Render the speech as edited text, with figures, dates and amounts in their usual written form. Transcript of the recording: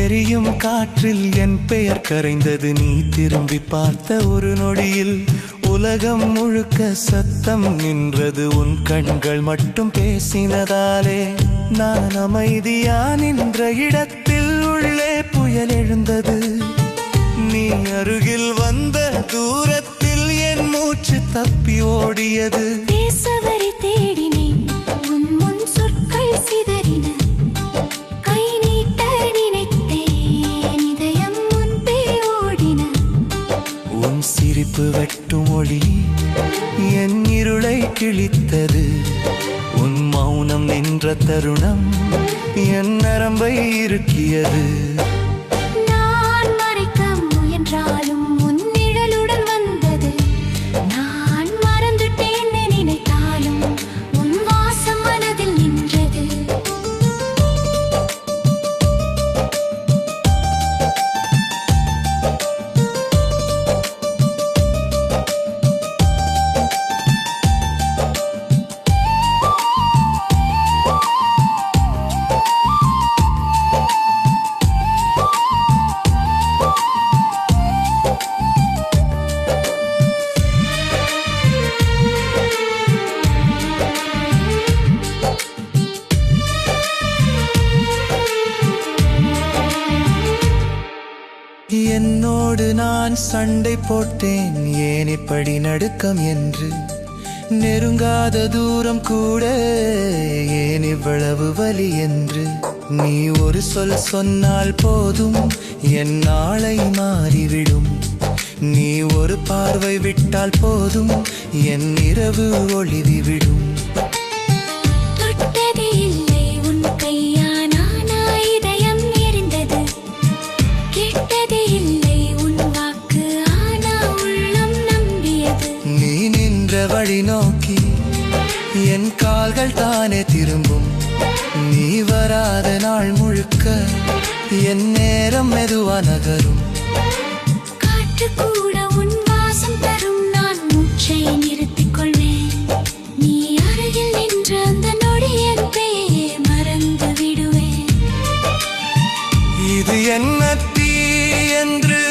எரியும் காற்றில் என் பெயர் கரைந்தது. நீ திரும்பி பார்த்த ஒரு நொடியில் உலகம் முழுக்க சத்தம் நின்றது. உன் கண்கள் மட்டும் பேசினதாலே நான் அமைதியா நின்ற இடத்தில் உள்ளே புயல் எழுந்தது. நீ அருகில் வந்த தூரத்தில் என் மூச்சு தப்பி ஓடியது. பேசவரை தேடினேன், உன் முன் சொற்கள் சிதறின. கை நீட்ட நினைத்தேன், இதயம் முன்பே ஓடின. உன் சிரிப்பு வெட்டும் ஒளி என் இருளை கிழித்தது. உன் மௌனம் நின்ற தருணம் என் நரம்பை இறுக்கியது. நான் மறைக்க முயன்றாலும் உன் நிழலுடன் வந்தது. நான் மறந்துட்டேன் நினைத்தாலும் உன் வாசம் மனதில் நின்றது. என்னோடு நான் சண்டை போட்டேன், ஏன் இப்படி நடுக்கம் என்று. நெருங்காத தூரம் கூட ஏன் இவ்வளவு வலி என்று. நீ ஒரு சொல் சொன்னால் போதும், என் நாளை மாறிவிடும். நீ ஒரு பார்வை விட்டால் போதும், என் இரவு ஒளிவிடும். தொட்டதே இல்லை உன் கையானா இதயம் எரிந்தது. கேட்டதே இல்லை உன் வாக்கு, ஆனா உள்ளம் நம்பியது. நீ நின்ற வழி நோக்கி என் கால்கள் தானே திரும்பும். நீ வராத நாள் முழுக்க என் நேரம் மெதுவா நகரும். காற்று கூட உன் வாசம் தரும், நான் மூச்சை நிறுத்திக் கொள்வேன். நீ அருகில் நின்ற அந்த நொடி என் பெயரை மறந்து விடுவேன். இது என்ன தீ என்று